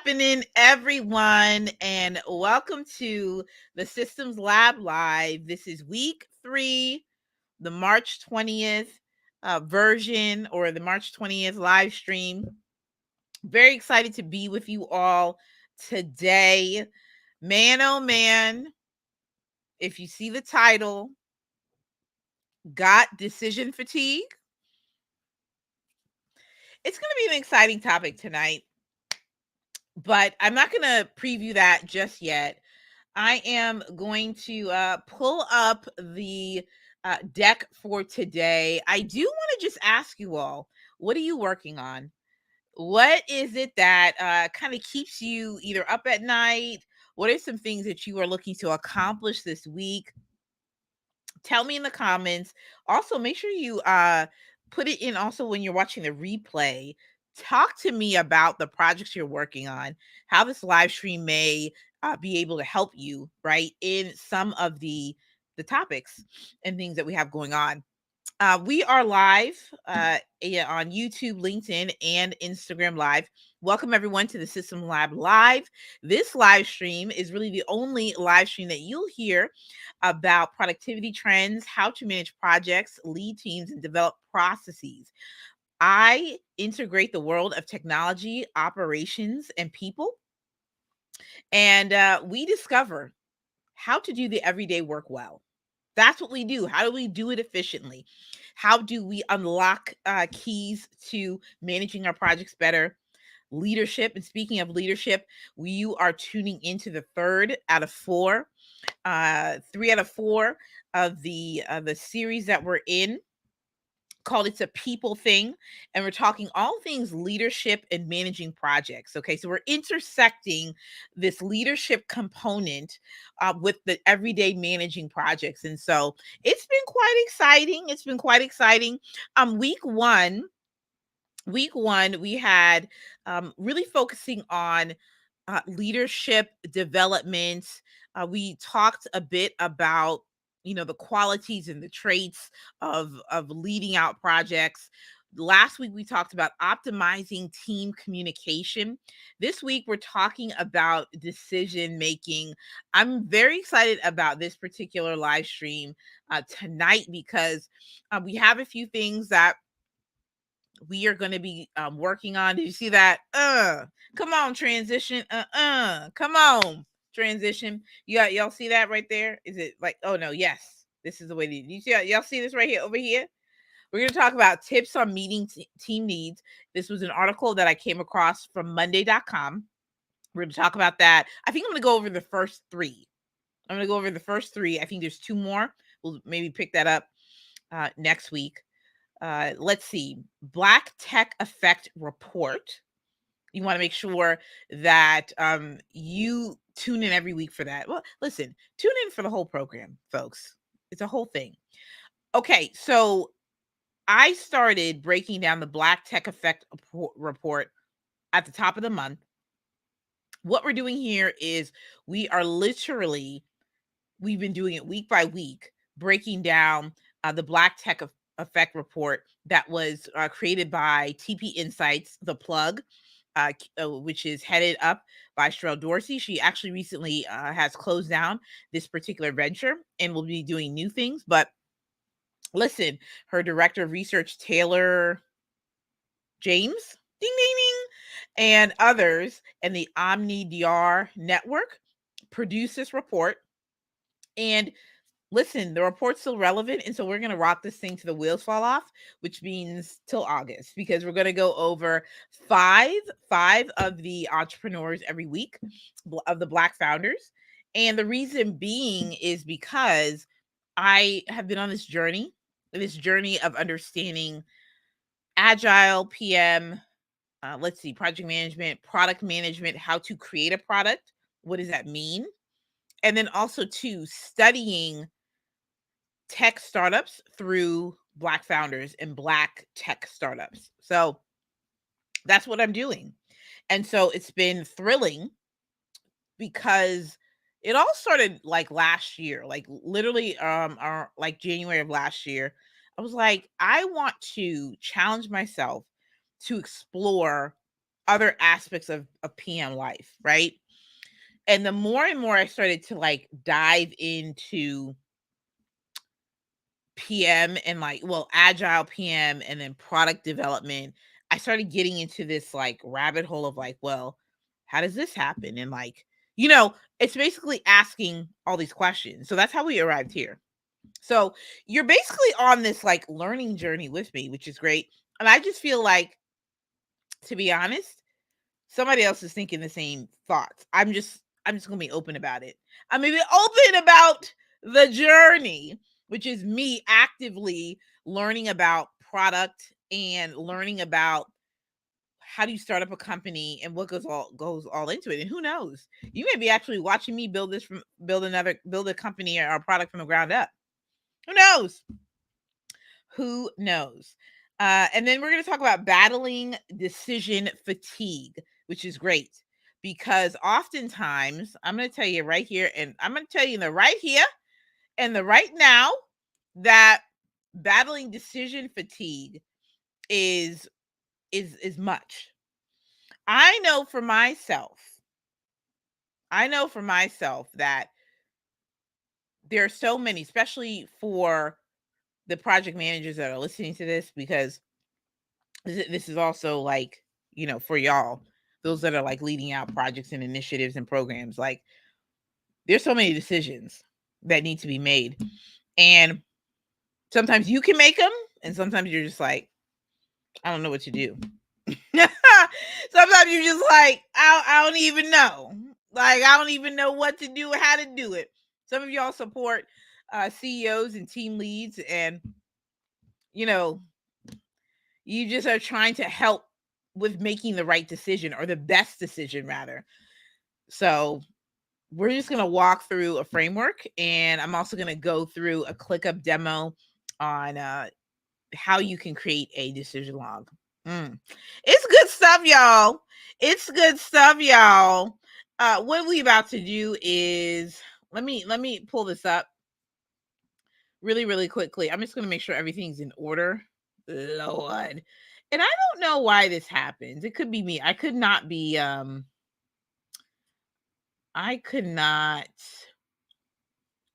happening, everyone? And welcome to the Systems Lab Live. This is week 3, the March 20th version, or the March 20th live stream. Very excited to be with you all today. Man, oh man, if you see the title, got decision fatigue? It's going to be an exciting topic tonight, but I'm not going to preview that just yet. I am going to pull up the deck for today. I do want to just ask you all, what are you working on? What is it that kind of keeps you either up at night? What are some things that you are looking to accomplish this week? Tell me in the comments. Also, make sure you put it in also when you're watching the replay. Talk to me about the projects you're working on, how this live stream may be able to help you, right, in some of the topics and things that we have going on. We are live on YouTube, LinkedIn, and Instagram Live. Welcome everyone to the System Lab Live. This live stream is really the only live stream that you'll hear about productivity trends, how to manage projects, lead teams, and develop processes. I integrate the world of technology, operations, and people, and we discover how to do the everyday work well. That's what we do. How do we do it efficiently? How do we unlock keys to managing our projects better? Leadership. And speaking of leadership, you are tuning into the 3 out of 4 of the series that we're in, called It's a People Thing, and we're talking all things leadership and managing projects. Okay, so we're intersecting this leadership component with the everyday managing projects, and so it's been quite exciting. It's been quite exciting. Week one we had really focusing on leadership development. We talked a bit about the qualities and the traits of leading out projects. Last week we talked about optimizing team communication. This week we're talking about decision making. I'm very excited about this particular live stream tonight because we have a few things that we are going to be working on. Did you see that? Come on, transition. Come on, transition. Y'all see that right there? Is it like, oh no, yes. This is the way you see y'all see this right here over here? We're going to talk about tips on meeting team needs. This was an article that I came across from Monday.com. We're going to talk about that. I think I'm going to go over the first 3. I'm going to go over the first 3. I think there's 2 more. We'll maybe pick that up next week. Let's see. Black Tech Effect Report. You want to make sure that you tune in every week for that. Well, listen, tune in for the whole program, folks. It's a whole thing. Okay, so I started breaking down the Black Tech Effect Report at the top of the month. What we're doing here is we've been doing it week by week, breaking down the Black Tech Effect Report that was created by TP Insights, The Plug, which is headed up by Sherelle Dorsey. She actually recently has closed down this particular venture and will be doing new things. But listen, her director of research, Taylor James, ding, ding, ding, and others, and the OmniDR network produced this report. And listen, the report's still relevant, and so we're going to rock this thing to the wheels fall off, which means till August, because we're going to go over five of the entrepreneurs every week of the Black founders. And the reason being is because I have been on this journey of understanding agile, PM, project management, product management, how to create a product. What does that mean? And then also studying tech startups through Black founders and Black tech startups. So that's what I'm doing. And so it's been thrilling because it all started like last year, like literally like January of last year. I was like, I want to challenge myself to explore other aspects of PM life, right? And the more and more I started to like dive into PM and like, well, agile PM and then product development, I started getting into this like rabbit hole of like, well, how does this happen? And like, it's basically asking all these questions. So that's how we arrived here. So you're basically on this like learning journey with me, which is great. And I just feel like, to be honest, somebody else is thinking the same thoughts. I'm just gonna be open about it. I'm gonna be open about the journey, which is me actively learning about product and learning about how do you start up a company and what goes all into it. And who knows? You may be actually watching me build a company or a product from the ground up. Who knows? Who knows? And then we're going to talk about battling decision fatigue, which is great because oftentimes I'm going to tell you right here, and I'm going to tell you in the right here and the right now that battling decision fatigue is much. I know for myself that there are so many, especially for the project managers that are listening to this, because this is also like, for y'all, those that are like leading out projects and initiatives and programs. Like, there's so many decisions that need to be made. And sometimes you can make them, and sometimes you're just like, I don't know what to do. Sometimes you're just like, I don't even know. Like, I don't even know what to do or how to do it. Some of y'all support CEOs and team leads, and you just are trying to help with making the right decision, or the best decision rather. So we're just going to walk through a framework, and I'm also going to go through a ClickUp demo on how you can create a decision log. It's good stuff, y'all. It's good stuff, y'all. What we about to do is, let me pull this up really, really quickly. I'm just going to make sure everything's in order. Lord. And I don't know why this happens. It could be me. I could not.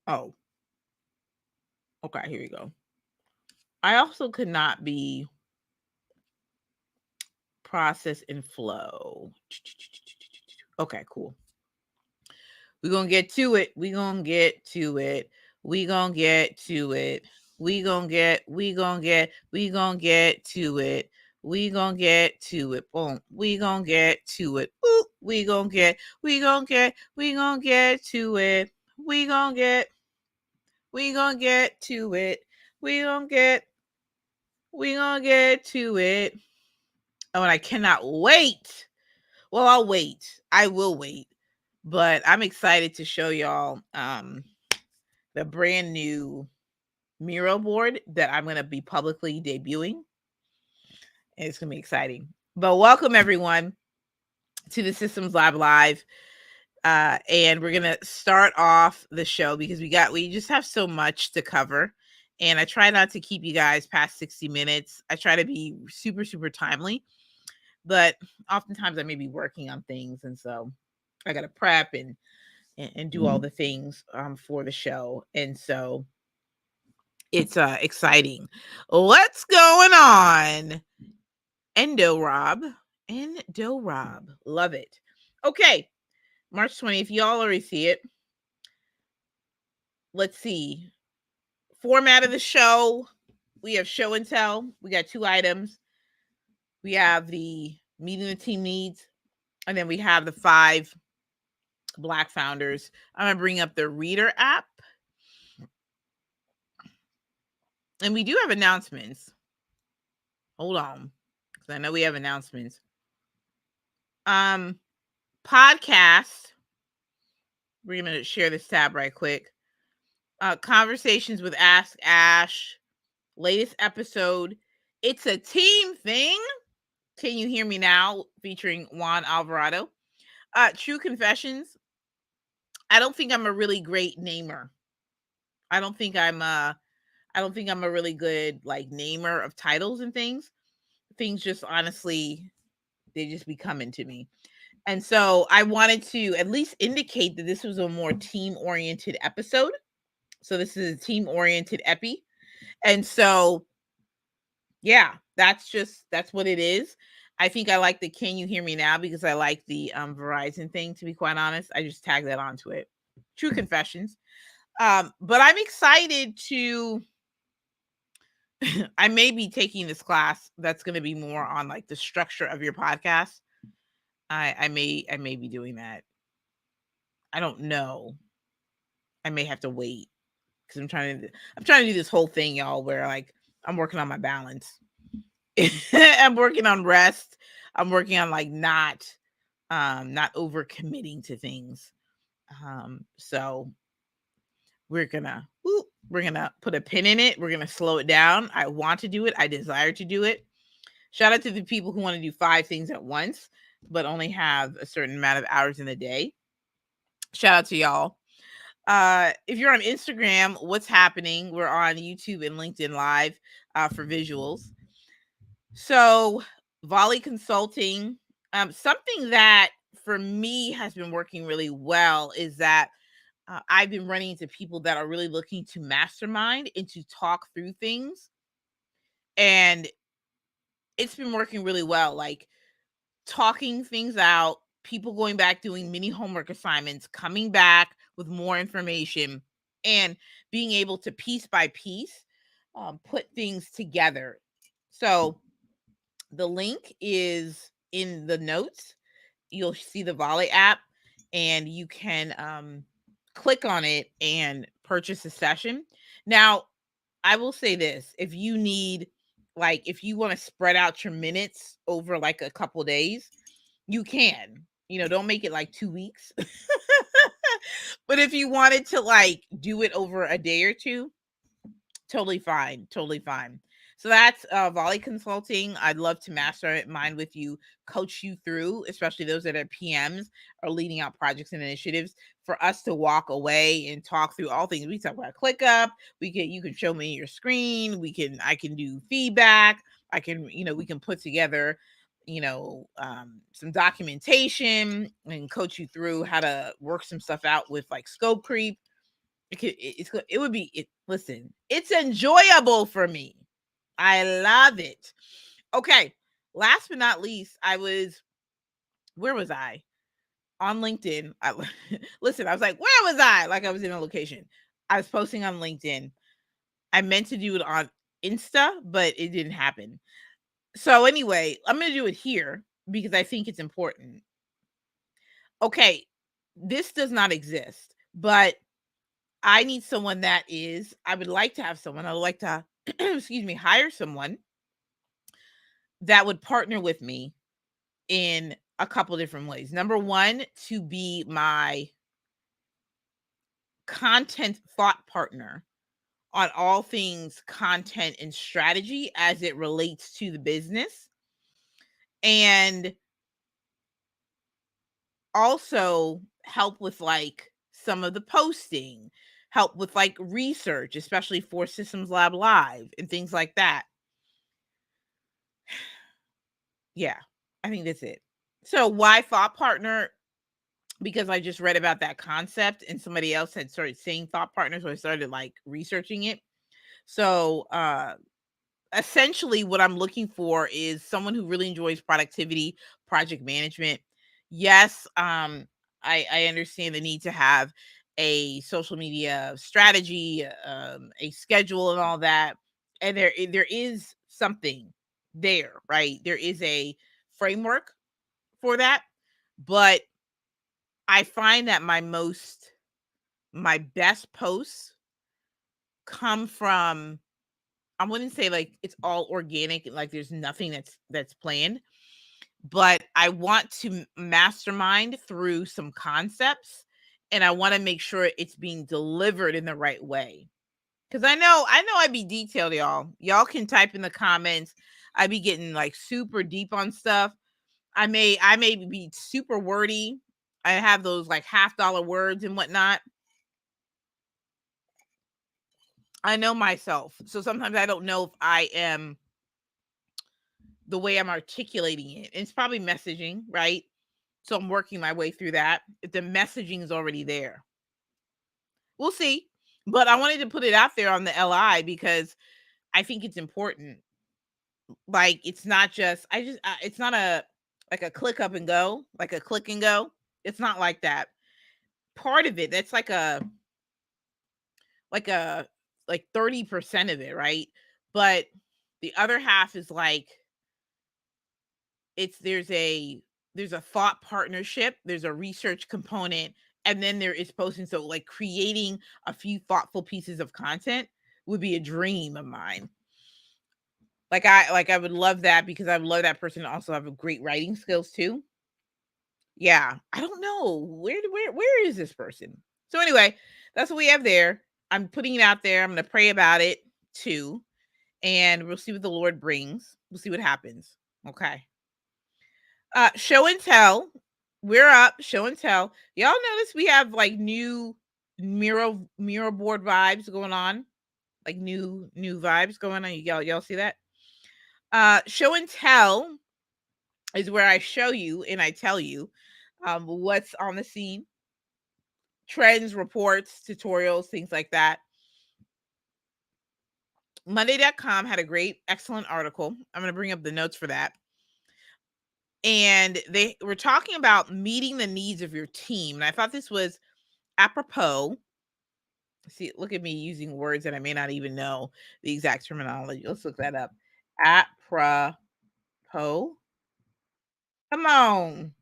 Oh, okay. Here we go. I also could not be process and flow. Okay, cool. We're going to get to it. We going to get to it. We going to get to it. We going to get to it. We going to get to it. Boom. We going to get to it. Ooh, we going to get to it. We going to get to it. We going to get to it. Oh, and I cannot wait. Well, I'll wait. I will wait. But I'm excited to show y'all the brand new Miro board that I'm going to be publicly debuting. And it's going to be exciting. But welcome, everyone, to the Systems Lab Live. And we're going to start off the show because we just have so much to cover. And I try not to keep you guys past 60 minutes. I try to be super, super timely. But oftentimes I may be working on things. And so I got to prep and do all the things for the show. And so it's exciting. What's going on? Endo Rob. Love it. Okay. March 20th. Y'all already see it. Let's see. Format of the show. We have show and tell. We got 2 items. We have the meeting the team needs. And then we have the 5 Black founders. I'm going to bring up the Reader app. And we do have announcements. Hold on. Because I know we have announcements. Podcast. We're going to share this tab right quick. Conversations with Ask Ash. Latest episode. It's a team thing. Can you hear me now? Featuring Juan Alvarado. True Confessions. I don't think I'm a really great namer. I don't think I'm a really good like namer of titles and things. Things just honestly They just be coming to me. And so I wanted to at least indicate that this was a more team-oriented episode. So this is a team-oriented epi. And so, yeah, that's what it is. I think I like the "Can you hear me now?" because I like the Verizon thing, to be quite honest. I just tagged that onto it. True confessions. But I'm excited to I may be taking this class that's going to be more on like the structure of your podcast. I may be doing that. I don't know. I may have to wait because I'm trying to do this whole thing, y'all, where like I'm working on my balance. I'm working on rest. I'm working on like not over committing to things. So we're gonna put a pin in it. We're gonna slow it down. I want to do it. I desire to do it. Shout out to the people who want to do 5 things at once, but only have a certain amount of hours in the day. Shout out to y'all. If you're on Instagram, what's happening? We're on YouTube and LinkedIn Live for visuals. So, Volley Consulting, something that for me has been working really well is that I've been running into people that are really looking to mastermind and to talk through things. And it's been working really well. Like talking things out, people going back, doing mini homework assignments, coming back with more information, and being able to piece by piece put things together. So the link is in the notes. You'll see the Volley app, and you can click on it and purchase a session. Now, I will say this: if you need, like, if you want to spread out your minutes over like a couple days, you can. Don't make it like 2 weeks. But if you wanted to like do it over a day or two, totally fine. Totally fine. So that's Volley Consulting. I'd love to mastermind with you, coach you through, especially those that are PMs or leading out projects and initiatives, for us to walk away and talk through all things. We talk about ClickUp. You can show me your screen. I can do feedback. We can put together, some documentation and coach you through how to work some stuff out with like scope creep. Listen, it's enjoyable for me. I love it. Okay. Last but not least, where was I? On LinkedIn. Listen, I was like, where was I? Like I was in a location. I was posting on LinkedIn. I meant to do it on Insta, but it didn't happen. So anyway, I'm going to do it here because I think it's important. Okay. This does not exist, but I need someone I would like to have someone, I would like to, excuse me, hire someone that would partner with me in a couple different ways. Number one, to be my content thought partner on all things content and strategy as it relates to the business. And also help with like some of the posting, help with like research, especially for Systems Lab Live and things like that. Yeah, I think that's it. So why thought partner? Because I just read about that concept and somebody else had started saying thought partner, so I started like researching it. So essentially what I'm looking for is someone who really enjoys productivity, project management. Yes, I understand the need to have a social media strategy, a schedule and all that. And there is something there, right? There is a framework for that. But I find that my best posts come from, I wouldn't say like it's all organic, like there's nothing that's planned, but I want to mastermind through some concepts, and I want to make sure it's being delivered in the right way. Cause I know I'd be detailed, y'all. Y'all can type in the comments. I'd be getting like super deep on stuff. I may be super wordy. I have those like $half words and whatnot. I know myself. So sometimes I don't know if I am the way I'm articulating it. It's probably messaging, right? So I'm working my way through that. If the messaging is already there, we'll see. But I wanted to put it out there on the LI because I think it's important. Like, it's not just, it's not like a click up and go, like a click and go. It's not like that. Part of it, that's like a, like 30% of it, right? But the other half is like, it's there's a thought partnership, there's a research component, and then there is posting. So like creating a few thoughtful pieces of content would be a dream of mine. I would love that because I would love that person to also have a great writing skills too. Yeah, I don't know where is this person. So anyway, that's what we have there. I'm putting it out there. I'm going to pray about it too, and we'll see what the Lord brings. We'll see what happens. Okay. Show and tell. We're up. Show and tell. Y'all notice we have like new mural board vibes going on, like new vibes going on. Y'all see that? Show and tell is where I show you and I tell you what's on the scene, trends, reports, tutorials, things like that. Monday.com had a great, excellent article. I'm going to bring up the notes for that. And they were talking about meeting the needs of your team. And I thought this was apropos. See, look at me using words that I may not even know the exact terminology. Let's look that up. Apropos. Come on.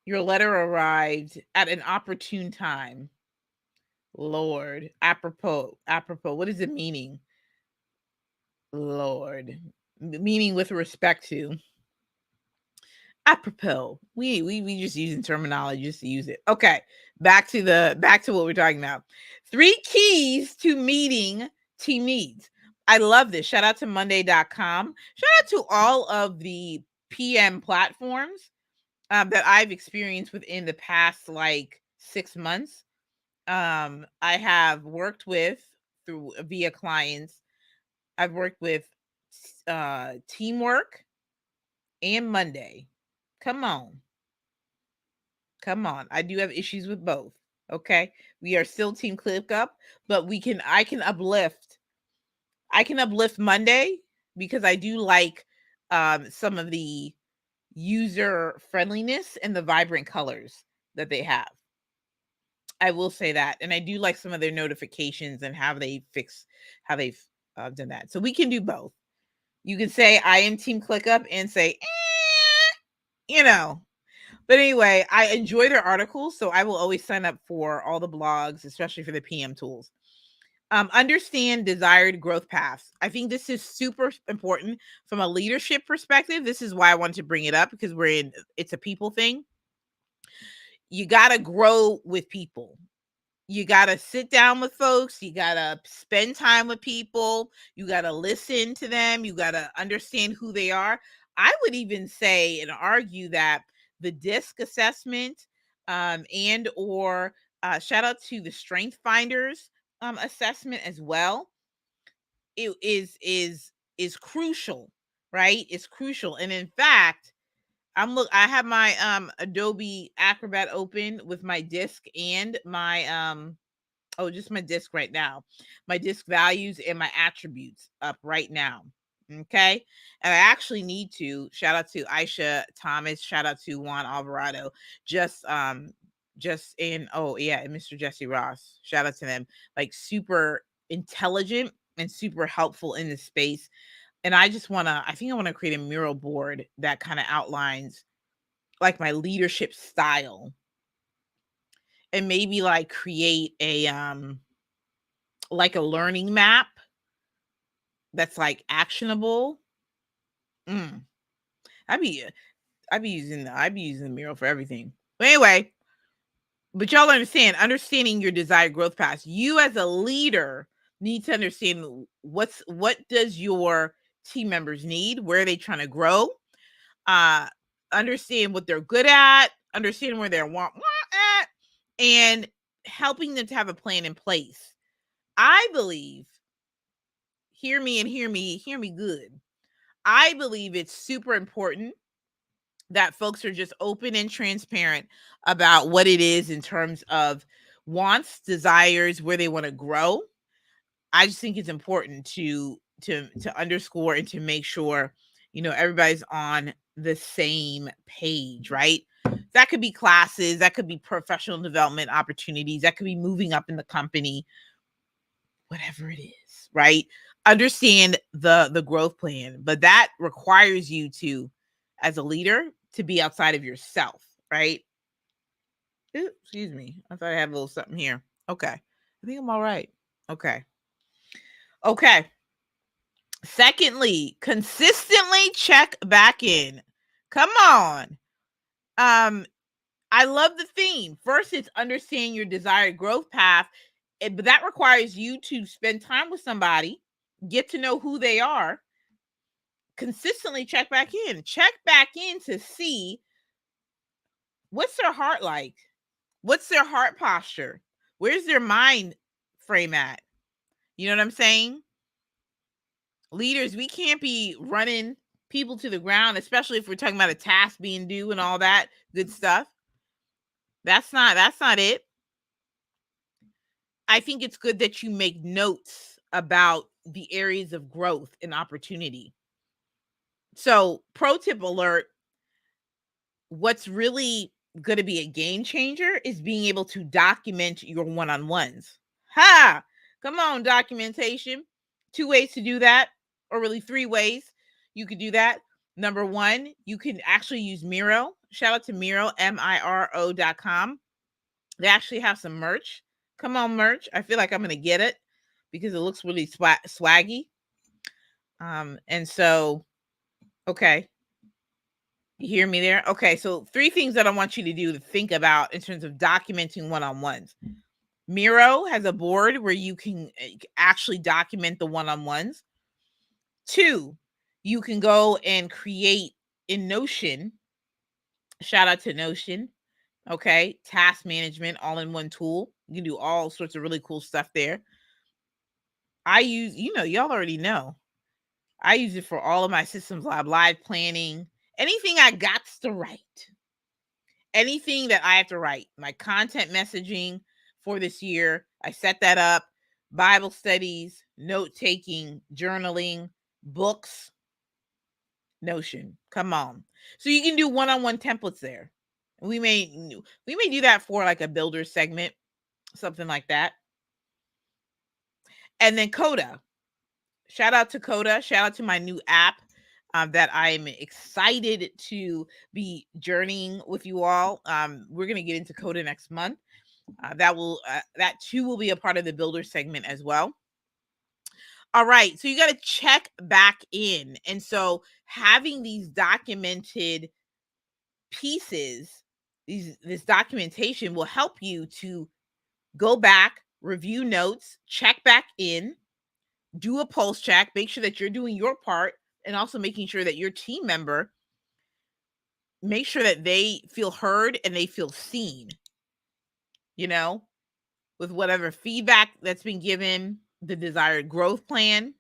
Your letter arrived at an opportune time. Lord, apropos, apropos. What is it meaning? Lord, meaning with respect to. Apropos. We just using terminology just to use it. Okay, back to what we're talking about. 3 keys to meeting team needs. I love this. Shout out to Monday.com. Shout out to all of the PM platforms that I've experienced within the past like 6 months. I have worked with through via clients. I've worked with Teamwork and Monday. Come on. Come on. I do have issues with both. Okay. We are still Team ClickUp, but I can uplift. I can uplift Monday because I do like some of the user friendliness and the vibrant colors that they have. I will say that. And I do like some of their notifications and how they've done that. So we can do both. You can say I am Team ClickUp and say, you know. But anyway, I enjoy their articles, so I will always sign up for all the blogs, especially for the PM tools. Understand desired growth paths. I think this is super important from a leadership perspective. This is why I wanted to bring it up because it's a people thing. You got to grow with people. You got to sit down with folks. You got to spend time with people. You got to listen to them. You got to understand who they are. I would even say and argue that the DISC assessment and or shout out to the Strength Finders assessment as well. It is crucial, right? It's crucial. And in fact, I have my Adobe Acrobat open with my DISC and my just my DISC right now. My DISC values and my attributes up right now. Okay. And I actually need to shout out to Aisha Thomas, shout out to Juan Alvarado, just in and Mr. Jesse Ross. Shout out to them. Like super intelligent and super helpful in this space. And I think I want to create a mural board that kind of outlines like my leadership style and maybe like create a like a learning map that's like actionable. Mm. I'd be using the mural for everything. But anyway, but y'all understanding your desired growth path. You as a leader need to understand what does your team members need, where are they trying to grow, understand what they're good at, understand where they're want at, and helping them to have a plan in place. I believe, hear me and hear me good. I believe it's super important that folks are just open and transparent about what it is in terms of wants, desires, where they want to grow. I just think it's important to underscore and to make sure, everybody's on the same page, right? That could be classes, that could be professional development opportunities, that could be moving up in the company, whatever it is, right? Understand the growth plan, but that requires you to, as a leader, to be outside of yourself, right? Ooh, excuse me. I thought I had a little something here. Okay. I think I'm all right. Okay. Okay. Secondly, consistently check back in. Come on. Um, I love the theme. First, it's understanding your desired growth path, but that requires you to spend time with somebody, get to know who they are, consistently check back in. Check back in to see what's their heart like, what's their heart posture, where's their mind frame at. You know what I'm saying? Leaders, we can't be running people to the ground, especially if we're talking about a task being due and all that good stuff. That's not it. I think it's good that you make notes about the areas of growth and opportunity. So, pro tip alert, what's really going to be a game changer is being able to document your one-on-ones. Ha! Come on, documentation. 2 ways to do that, or really 3 ways you could do that. Number 1, you can actually use Miro. Shout out to Miro, Miro.com. They actually have some merch. Come on, merch. I feel like I'm going to get it because it looks really swaggy. And so, okay. You hear me there? Okay, so 3 things that I want you to do to think about in terms of documenting one-on-ones. Miro has a board where you can actually document the one-on-ones. 2, you can go and create in Notion. Shout out to Notion. Okay, task management, all-in-one tool. You can do all sorts of really cool stuff there. I use, y'all already know. I use it for all of my systems lab, live planning, anything I got to write. Anything that I have to write, my content messaging for this year, I set that up. Bible studies, note taking, journaling, books, Notion. Come on. So you can do one-on-one templates there. We may do that for like a builder segment, something like that. And then Coda. Shout out to Coda. Shout out to my new app that I'm excited to be journeying with you all. We're going to get into Coda next month. That too will be a part of the builder segment as well. All right, so you got to check back in, and so having these documented pieces, this documentation will help you to go back, review notes, check back in, do a pulse check, make sure that you're doing your part, and also making sure that your team member, make sure that they feel heard and they feel seen. With whatever feedback that's been given, the desired growth plan. I'm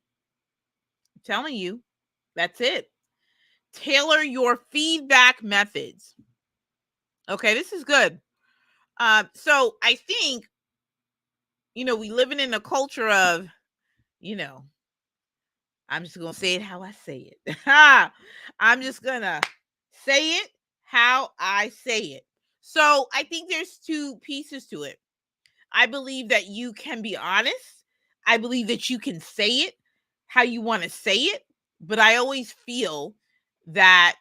telling you, that's it. Tailor your feedback methods. Okay, this is good. So I think, we living in a culture of, I'm just going to say it how I say it. I'm just going to say it how I say it. So I think there's 2 pieces to it. I believe that you can be honest. I believe that you can say it how you want to say it. But I always feel that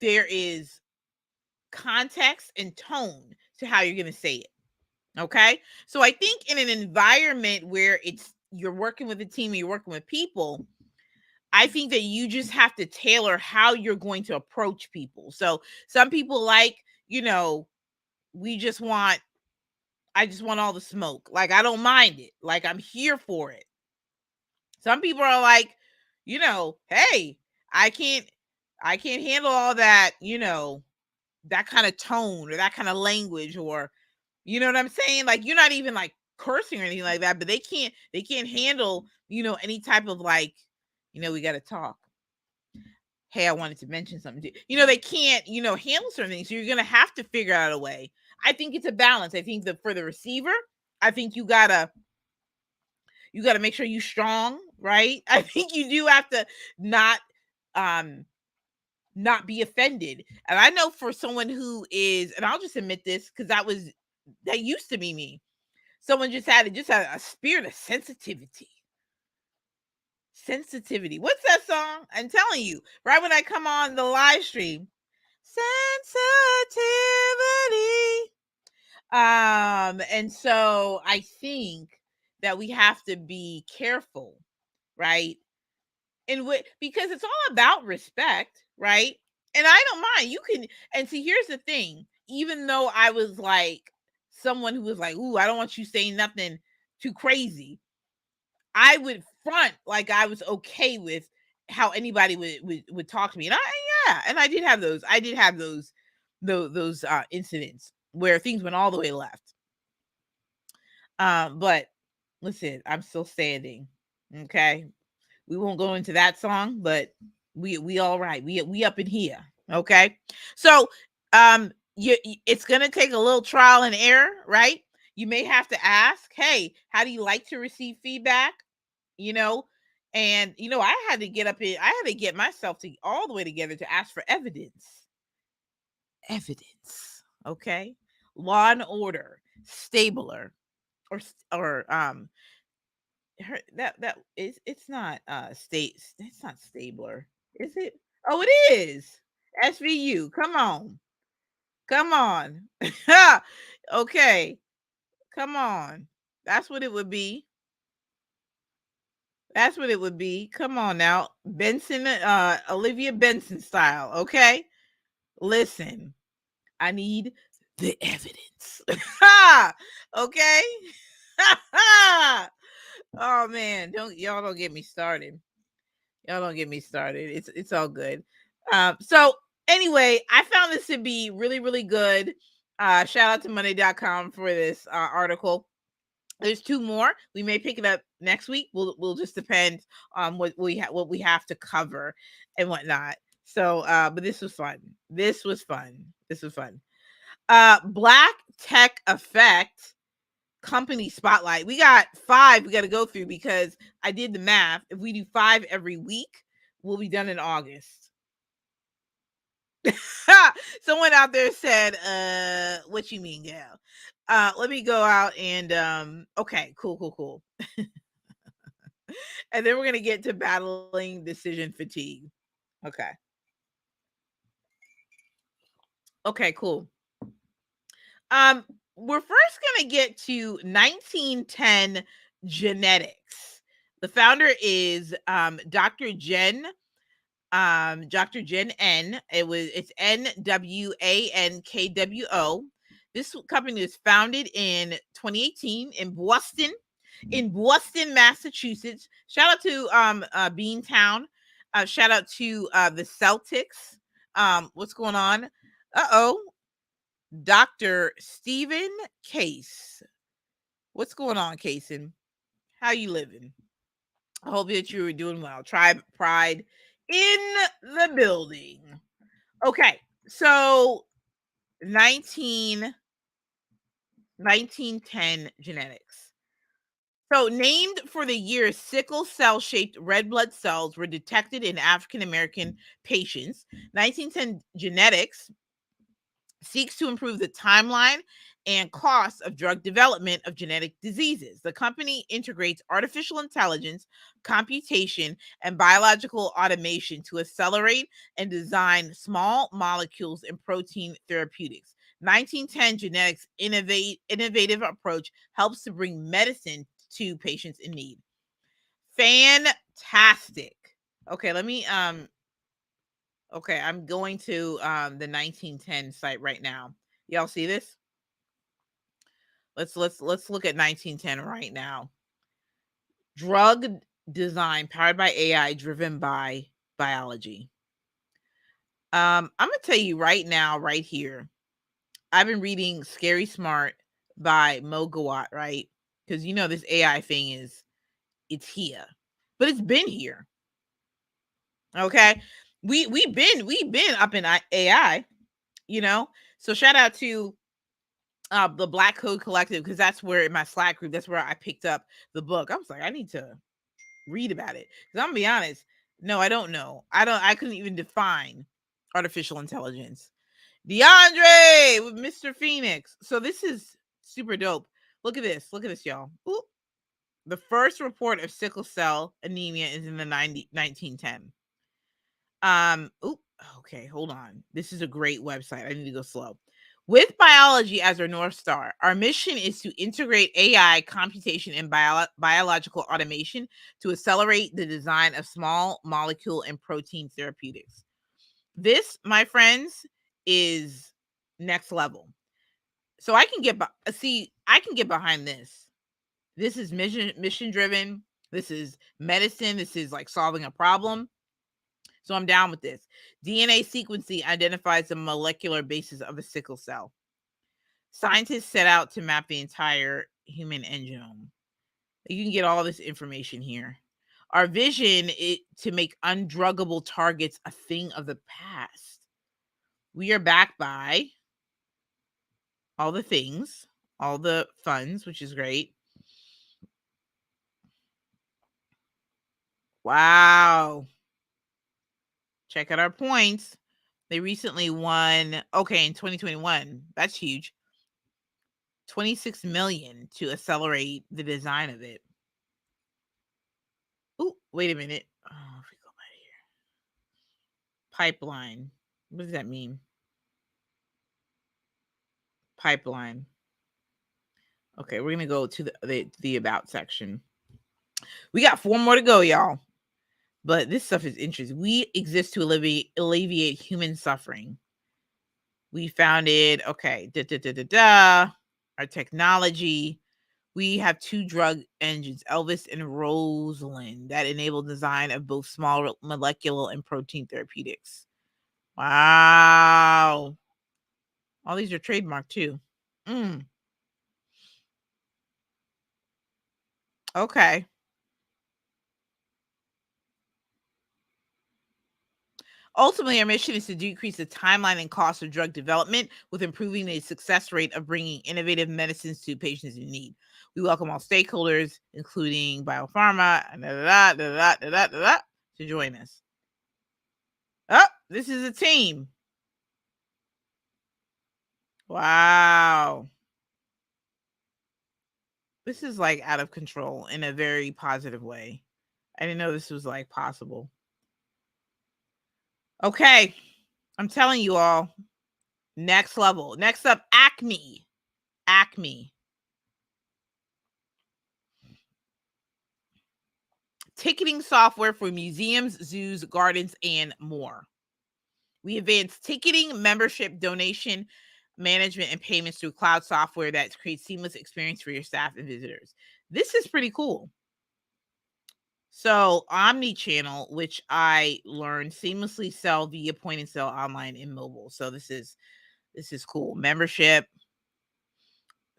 there is context and tone to how you're going to say it. Okay. So I think in an environment where you're working with a team, you're working with people, I think that you just have to tailor how you're going to approach people. So some people like, I just want all the smoke. Like, I don't mind it. Like, I'm here for it. Some people are like, hey, I can't handle all that, that kind of tone or that kind of language, or, you know what I'm saying? Like, you're not even like cursing or anything like that, but they can't handle, any type of like, we got to talk. Hey, I wanted to mention something to you. They can't, handle certain things. So you're going to have to figure out a way. I think it's a balance. I think that for the receiver, I think you gotta make sure you're strong, right? I think you do have to not not be offended. And I know for someone who is, and I'll just admit this because that used to be me. Someone just had a spirit of sensitivity. Sensitivity. What's that song? I'm telling you, right when I come on the live stream, sensitivity. And so I think that we have to be careful, right? Because it's all about respect, right? And I don't mind. You can, and see, here's the thing. Even though I was like someone who was like, "Ooh, I don't want you saying nothing too crazy," I would front like I was okay with how anybody would talk to me. And I did have those. I did have those incidents where things went all the way left. But listen, I'm still standing. Okay. We won't go into that song, but we all right. We up in here. Okay. So it's gonna take a little trial and error, right? You may have to ask, hey, how do you like to receive feedback? You know, and I had to get myself to all the way together to ask for evidence. Evidence. Okay. Law and Order, Stabler, or that is, it's not it's not Stabler, is it? Oh, it is. SVU. Come on. Okay, come on. That's what it would be. That's what it would be. Come on now. Benson, Olivia Benson style. Okay, listen, I need the evidence. Okay. Oh man, don't get me started. Y'all don't get me started. It's all good. So anyway, I found this to be really, really good. Shout out to Monday.com for this article. There's two more. We may pick it up next week. We'll just depend on what we have to cover and whatnot. So but this was fun. This was fun. Black Tech Effect company spotlight. We got 5 we got to go through because I did the math. If we do 5 every week, we'll be done in August. Someone out there said, what you mean, Gail? Let me go out and okay, cool. And then we're gonna get to battling decision fatigue. Okay, cool. We're first gonna get to 1910 genetics. The founder is Dr. Jen N. It's NWANKWO. This company was founded in 2018 in Boston, Massachusetts. Shout out to Beantown. Shout out to the Celtics. What's going on? Dr. Stephen Case. What's going on, Cason? How you living? I hope that you were doing well. Tribe Pride in the building. Okay, so 1910 genetics. So named for the year sickle cell shaped red blood cells were detected in African American patients, 1910 genetics seeks to improve the timeline and costs of drug development of genetic diseases. The company integrates artificial intelligence, computation, and biological automation to accelerate and design small molecules and protein therapeutics. 1910 Genetics innovative approach helps to bring medicine to patients in need. Fantastic. Okay, let me okay, I'm going to the 1910 site right now. Y'all see this? Let's look at 1910 right now. Drug design powered by AI, driven by biology. I'm gonna tell you right now, right here. I've been reading Scary Smart by Mo Gawat, right? because this AI thing it's here, but it's been here. Okay, we've been up in AI, So shout out to the Black Code Collective, because that's where in my Slack group, that's where I picked up the book. I was like, I need to read about it, because I'm gonna be honest. No, I don't know. I couldn't even define artificial intelligence. DeAndre with Mr. Phoenix. So this is super dope. Look at this, y'all. Ooh. The first report of sickle cell anemia is in the 1910. Okay, hold on. This is a great website. I need to go slow. With biology as our North Star, our mission is to integrate AI, computation, and biological automation to accelerate the design of small molecule and protein therapeutics. This, my friends, is next level. So I can get behind this. This is mission driven. This is medicine. This is like solving a problem. So I'm down with this. DNA sequencing identifies the molecular basis of a sickle cell. Scientists set out to map the entire human genome. You can get all this information here. Our vision is to make undruggable targets a thing of the past. We are backed by all the things, all the funds, which is great. Wow. Check out our points. They recently won, in 2021. That's huge. 26 million to accelerate the design of it. Oh, wait a minute. Oh, if we go by here. Pipeline. What does that mean? Pipeline. Okay, we're gonna go to the about section. We got 4 more to go, y'all. But this stuff is interesting. We exist to alleviate human suffering. We founded, our technology. We have 2 drug engines, Elvis and Rosalind, that enable design of both small molecular and protein therapeutics. Wow. All these are trademarked too. Okay. Ultimately, our mission is to decrease the timeline and cost of drug development with improving the success rate of bringing innovative medicines to patients in need. We welcome all stakeholders, including biopharma, to join us. Oh, this is a team. Wow. This is like out of control in a very positive way. I didn't know this was like possible. Okay. I'm telling you all, next level. Next up, ACME. ACME. Ticketing software for museums, zoos, gardens, and more. We advance ticketing, membership, donation, management, and payments through cloud software that creates seamless experience for your staff and visitors. This is pretty cool. So omni-channel, which I learned seamlessly sell via point and sell online and mobile. So this is cool. Membership.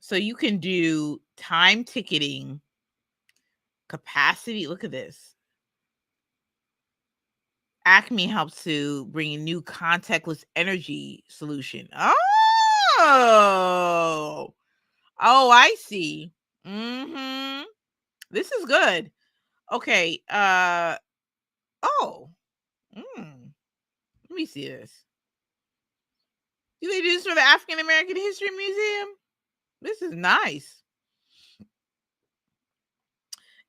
So you can do time ticketing, capacity. Look at this. ACME helps to bring a new contactless energy solution. Oh, I see. This is good. Okay. Let me see this. Do they do this for the African American History Museum? This is nice.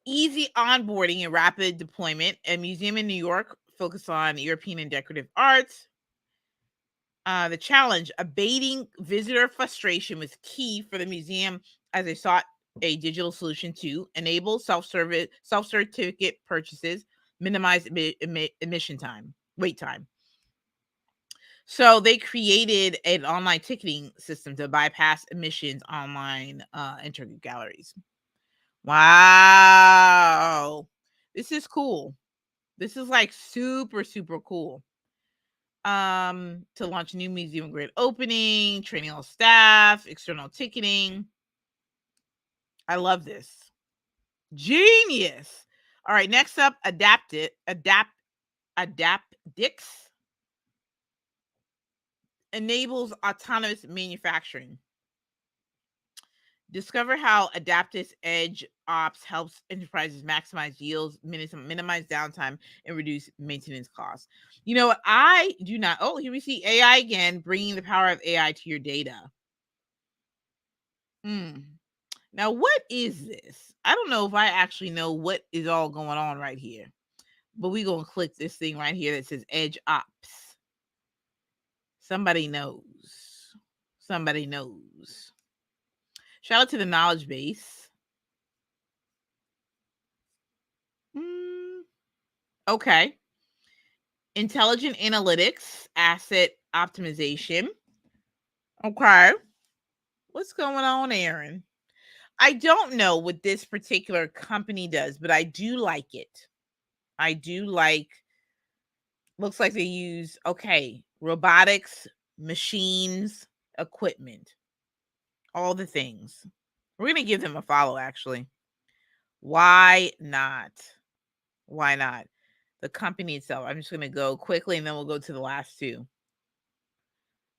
Easy onboarding and rapid deployment. A museum in New York focused on European and decorative arts. The challenge, abating visitor frustration, was key for the museum as they sought a digital solution to enable self-certificate purchases, minimize wait time. So they created an online ticketing system to bypass admissions online entry galleries. Wow. This is cool. This is like super, super cool. To launch new museum grade opening, training all staff, external ticketing. I love this. Genius. All right, next up, Adapdix. Enables autonomous manufacturing. Discover how Adapdix Edge Ops helps enterprises maximize yields, minimize downtime, and reduce maintenance costs. You know what? I do not. Oh, here we see AI again, bringing the power of AI to your data. Now, what is this? I don't know if I actually know what is all going on right here, but we're going to click this thing right here that says Edge Ops. Somebody knows. Somebody knows. Shout out to the knowledge base. Okay. Intelligent analytics, asset optimization. Okay. What's going on, Aaron? I don't know what this particular company does, but I do like it. I do like, looks like they use, okay, robotics, machines, equipment, all the things. We're going to give them a follow, actually. Why not? Why not? The company itself. I'm just going to go quickly and then we'll go to the last two.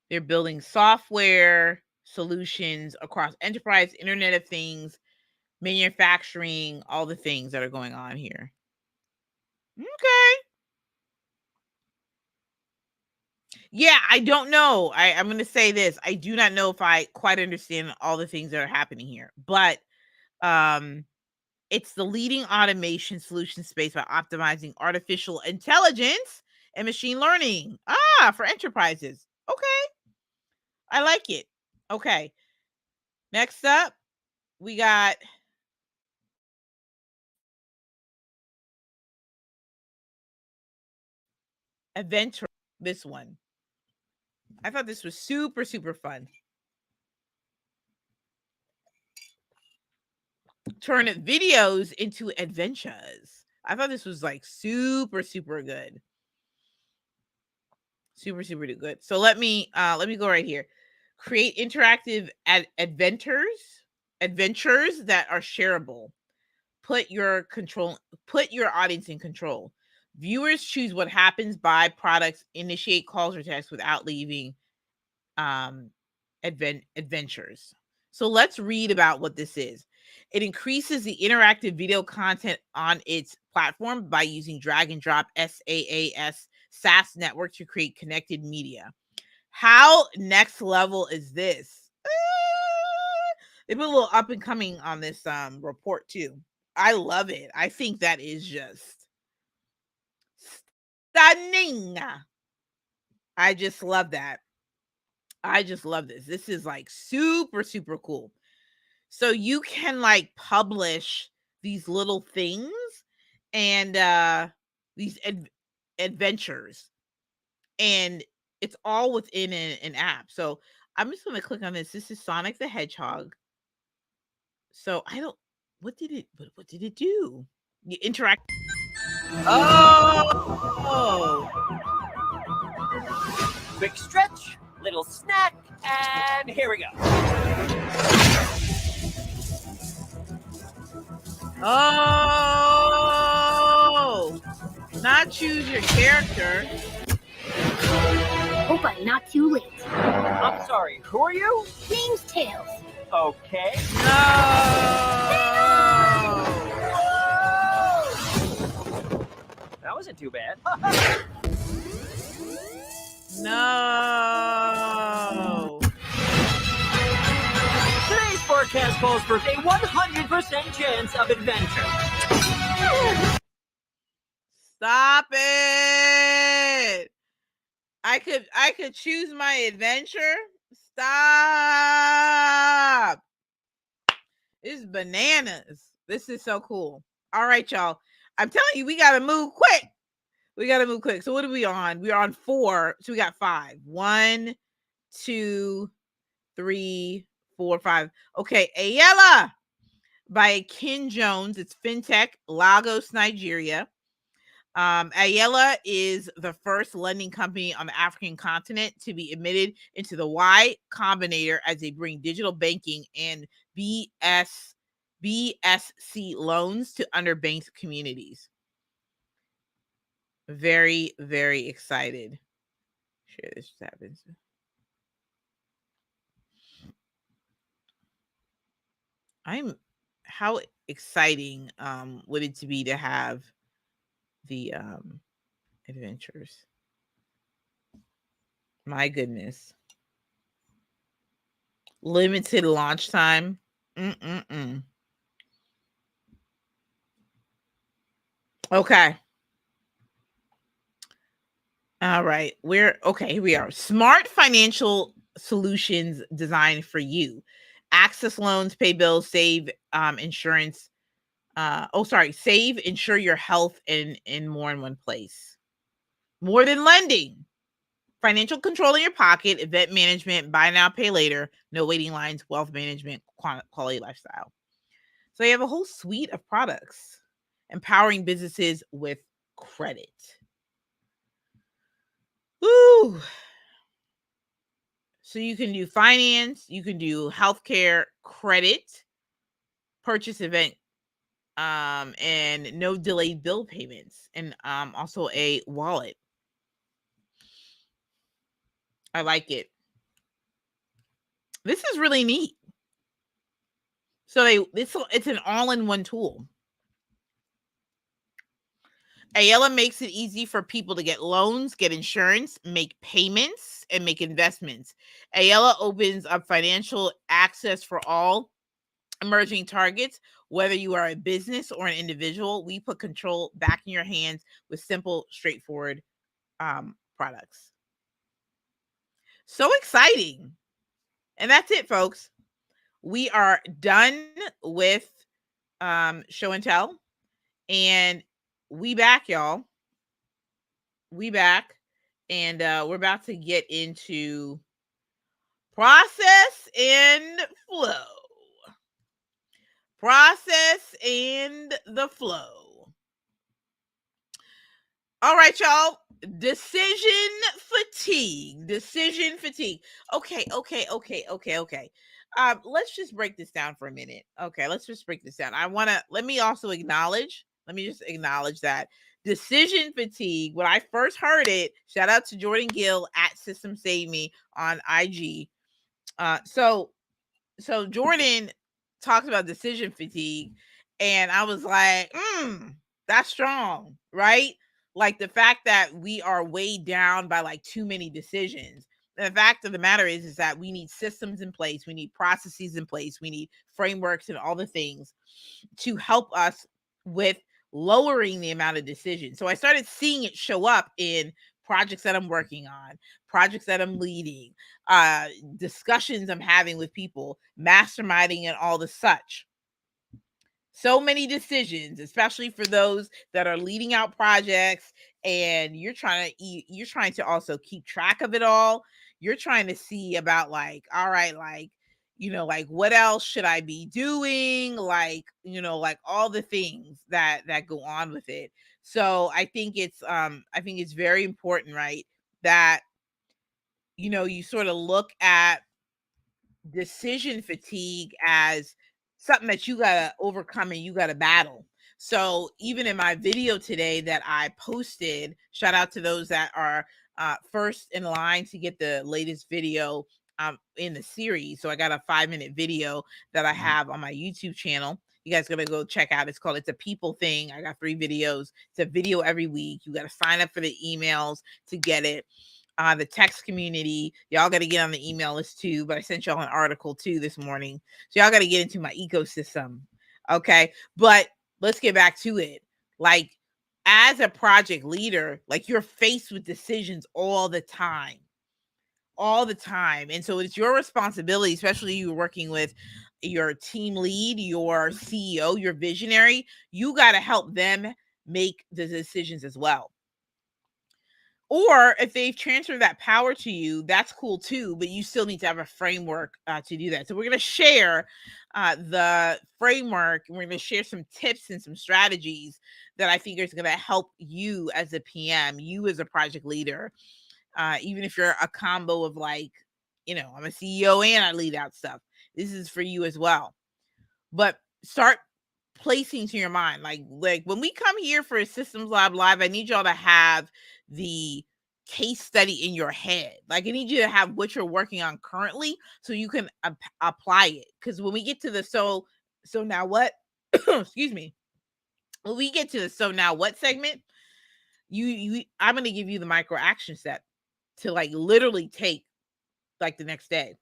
They're building software solutions across enterprise, Internet of Things, manufacturing, all the things that are going on here. Okay. Yeah, I don't know. I'm going to say this. I do not know if I quite understand all the things that are happening here, but it's the leading automation solution space by optimizing artificial intelligence and machine learning. For enterprises. Okay. I like it. Okay. Next up, we got Adventr. This one. I thought this was super, super fun. Turn videos into adventures. I thought this was like super, super good. Super, super good. So let me go right here. Create interactive adventures that are shareable. Put your audience in control. Viewers choose what happens, buy products, initiate calls or texts without leaving adventures. So let's read about what this is. It increases the interactive video content on its platform by using drag and drop SaaS network to create connected media. How next level is this? They put a little up and coming on this report too. I love it. I think that is just stunning. I just love that. I just love this. This is like super, super cool. So you can like publish these little things and these adventures, and it's all within an app. So I'm just going to click on this. This is Sonic the Hedgehog. So I don't, what did it do? You interact. Oh, quick stretch, little snack, and here we go. Oh, not choose your character. Hope I'm not too late. I'm sorry, who are you? Name's Tails. Okay. No. That wasn't too bad. No. Today's forecast calls for a 100% chance of adventure. Stop it. I could choose my adventure. Stop. This is bananas. This is so cool. All right, y'all. I'm telling you, we got to move quick. So what are we on? We're on 4. So we got 5. 1, 2, 3, 4, 5. Okay, Aella by Ken Jones. It's fintech, Lagos, Nigeria. Aella is the first lending company on the African continent to be admitted into the Y Combinator as they bring digital banking and BSC loans to underbanked communities. Very, very excited. Share this happens. How exciting would it to be to have the adventures? My goodness. Limited launch time. Okay. All right. Here we are. Smart financial solutions designed for you. Access loans, pay bills, save insurance. Save, insure your health in more in one place. More than lending. Financial control in your pocket, event management, buy now, pay later, no waiting lines, wealth management, quality lifestyle. So you have a whole suite of products empowering businesses with credit. Woo! So you can do finance, you can do healthcare credit, purchase event, and no delayed bill payments, and also a wallet. I like it. This is really neat. So it's an all-in-one tool. Aella makes it easy for people to get loans, get insurance, make payments, and make investments. Aella opens up financial access for all emerging targets, whether you are a business or an individual. We put control back in your hands with simple, straightforward products. So exciting. And that's it, folks. We are done with show and tell. And we back, y'all. We back. And we're about to get into process and flow. Process and the flow. All right, y'all. Decision fatigue. Okay. Let's just break this down for a minute. Okay, let's just break this down. Let me just acknowledge that decision fatigue. When I first heard it, shout out to Jordan Gill at System Save Me on IG. So Jordan talks about decision fatigue, and I was like, that's strong, right? Like the fact that we are weighed down by like too many decisions. And the fact of the matter is that we need systems in place, we need processes in place, we need frameworks and all the things to help us with lowering the amount of decisions. So I started seeing it show up in projects that I'm working on, projects that I'm leading, discussions I'm having with people, masterminding and all the such. So many decisions, especially for those that are leading out projects and you're trying to also keep track of it all. You're trying to see about like, all right, like, like what else should I be doing? Like, like all the things that go on with it. So I think it's very important, right? That, you sort of look at decision fatigue as something that you got to overcome and you got to battle. So even in my video today that I posted, shout out to those that are first in line to get the latest video in the series. So I got a 5-minute video that I have on my YouTube channel. You guys gotta go check out. It's a people thing. I got 3 videos. It's a video every week. You got to sign up for the emails to get it. The text community, y'all got to get on the email list too. But I sent y'all an article too this morning, so y'all got to get into my ecosystem. Okay, but let's get back to it. Like, as a project leader, like you're faced with decisions all the time, and so it's your responsibility, especially you working with your team lead, your CEO, your visionary. You got to help them make the decisions as well. Or if they've transferred that power to you, that's cool too, but you still need to have a framework to do that. So we're going to share the framework, and we're going to share some tips and some strategies that I think is going to help you as a PM, you as a project leader, even if you're a combo of like, I'm a CEO and I lead out stuff. This is for you as well. But start placing to your mind. Like when we come here for a Systems Lab Live, I need y'all to have the case study in your head. Like I need you to have what you're working on currently so you can apply it. Because when we get to the so now what, excuse me, when we get to the so now what segment, I'm going to give you the micro action step to like literally take like the next day.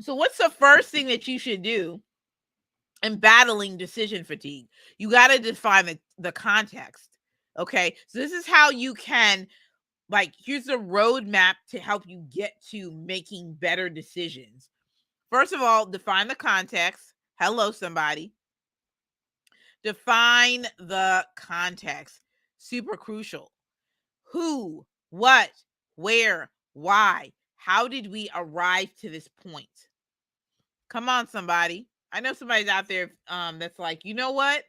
So what's the first thing that you should do in battling decision fatigue? You got to define the context. Okay. So this is how you can, like, here's a roadmap to help you get to making better decisions. First of all, define the context. Hello, somebody. Define the context. Super crucial. Who, what, where, why? How did we arrive to this point? Come on, somebody. I know somebody's out there that's like, you know what?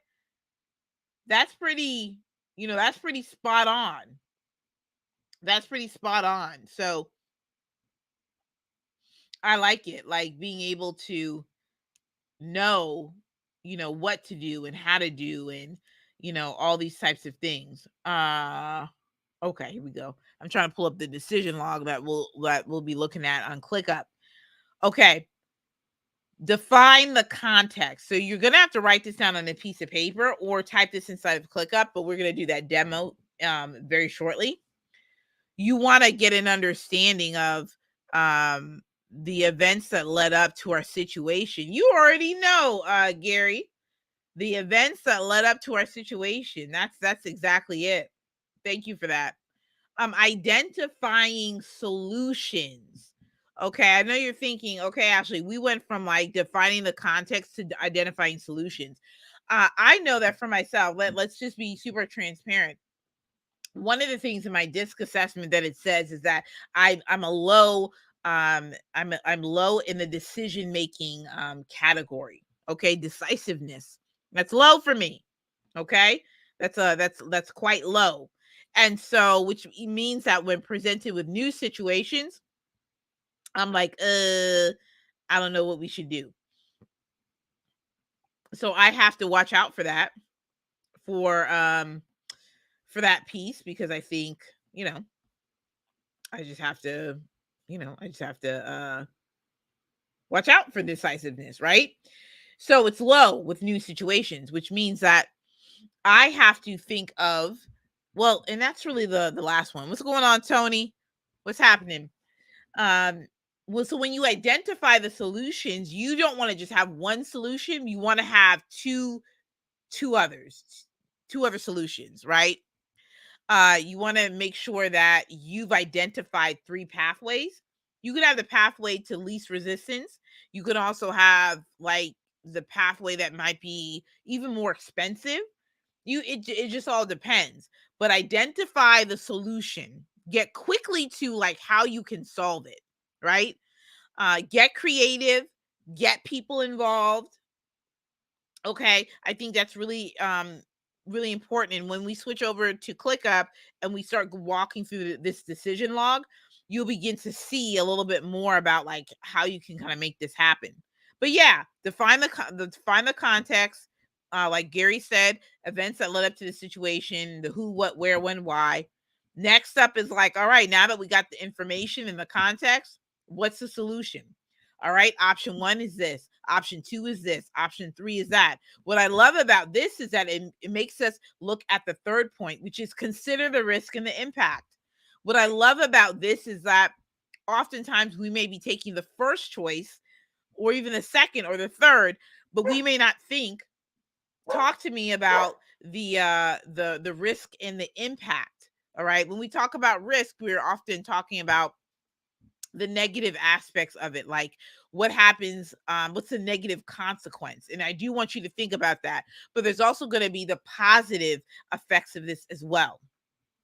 That's pretty, that's pretty spot on. That's pretty spot on. So I like it, like being able to know, what to do and how to do and, all these types of things. Okay, here we go. I'm trying to pull up the decision log that we'll be looking at on ClickUp. Okay. Define the context. So you're going to have to write this down on a piece of paper or type this inside of ClickUp, but we're going to do that demo very shortly. You want to get an understanding of the events that led up to our situation. You already know, Gary, the events that led up to our situation. That's exactly it. Thank you for that. Identifying solutions. Okay, I know you're thinking, okay, Ashley, we went from like defining the context to identifying solutions. I know that for myself. Let's just be super transparent. One of the things in my DISC assessment that it says is that I'm a low, I'm low in the decision making category. Okay, decisiveness. That's low for me. Okay, that's quite low. And so, which means that when presented with new situations, I'm like, I don't know what we should do. So I have to watch out for that, for that piece, because I think, I just have to, watch out for decisiveness, right? So it's low with new situations, which means that I have to think of, well, and that's really the last one. What's going on, Tony? What's happening? Well, so when you identify the solutions, you don't want to just have one solution. You want to have two other solutions, right? You want to make sure that you've identified 3 pathways. You could have the pathway to least resistance. You could also have like the pathway that might be even more expensive. It just all depends. But identify the solution. Get quickly to like how you can solve it, right? Get creative, get people involved. Okay, I think that's really really important. And when we switch over to ClickUp and we start walking through this decision log, you'll begin to see a little bit more about like how you can kind of make this happen. But yeah, define the context. Like Gary said, events that led up to the situation, the who, what, where, when, why. Next up is like, all right, now that we got the information and the context, what's the solution? All right, option 1 is this. Option 2 is this. Option 3 is that. What I love about this is that it makes us look at the third point, which is consider the risk and the impact. What I love about this is that oftentimes we may be taking the first choice or even the second or the third, but we may not think, talk to me about the risk and the impact. All right. When we talk about risk, we're often talking about the negative aspects of it, like what happens, what's the negative consequence. And I do want you to think about that, but there's also going to be the positive effects of this as well.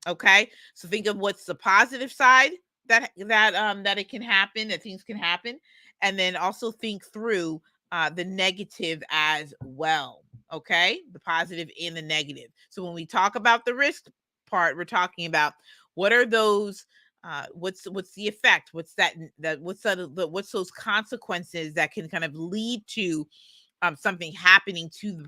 Okay, so think of what's the positive side that it can happen, that things can happen, and then also think through the negative as well. Okay, the positive and the negative. So when we talk about the risk part, we're talking about what are those What's the effect? What's what's those consequences that can kind of lead to something happening to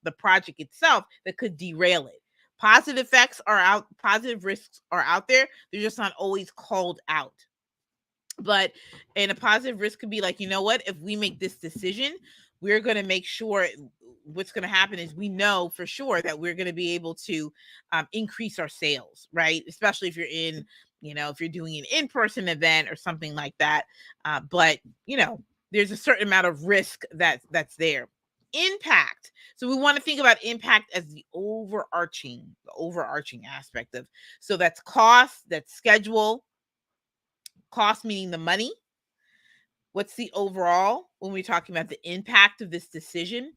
the project itself that could derail it. Positive risks are out there. They're just not always called out. But and a positive risk could be like, you know what, if we make this decision, we're going to make sure what's going to happen is we know for sure that we're going to be able to increase our sales, right? Especially if you're in, if you're doing an in-person event or something like that. But there's a certain amount of risk that's there. Impact. So we want to think about impact as the overarching aspect of, so that's cost, that's schedule. Cost meaning the money. What's the overall when we're talking about the impact of this decision?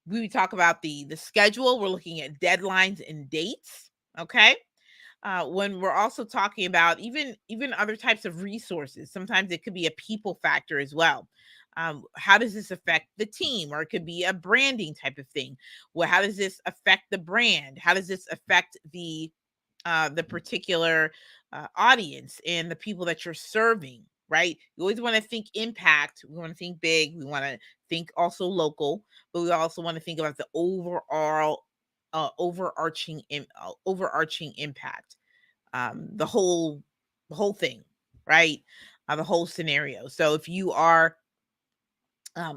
We talk about the schedule. We're looking at deadlines and dates. Okay. When we're also talking about even other types of resources, sometimes it could be a people factor as well. How does this affect the team? Or it could be a branding type of thing. Well, how does this affect the brand? How does this affect the particular audience and the people that you're serving, right? You always want to think impact. We want to think big. We want to think also local, but we also want to think about the overall overarching impact, the whole thing, right? The whole scenario. So if you are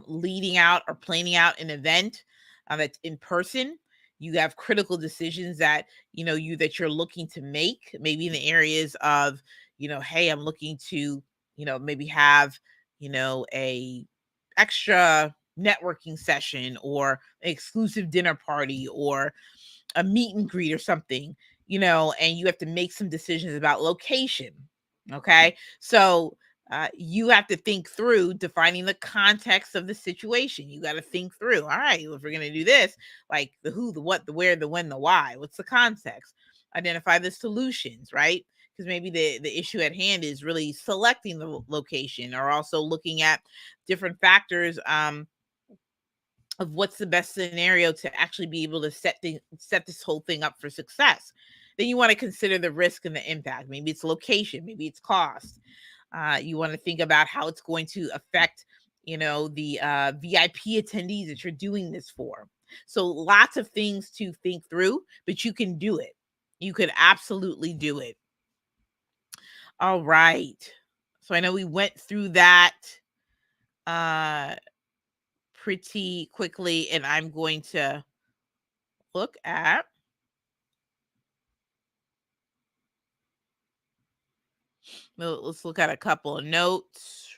leading out or planning out an event that's in person, you have critical decisions that you're looking to make, maybe in the areas of hey, I'm looking to maybe have a extra networking session or an exclusive dinner party or a meet and greet or something, and you have to make some decisions about location. Okay. So you have to think through defining the context of the situation. You got to think through, all right, if we're going to do this, like the who, the what, the where, the when, the why, what's the context? Identify the solutions, right? Because maybe the issue at hand is really selecting the location, or also looking at different factors of what's the best scenario to actually be able to set this whole thing up for success. Then you want to consider the risk and the impact. Maybe it's location, maybe it's cost. You want to think about how it's going to affect, the VIP attendees that you're doing this for. So lots of things to think through, but you can do it. You could absolutely do it. All right. So I know we went through that pretty quickly, and I'm going to look at let's look at a couple of notes.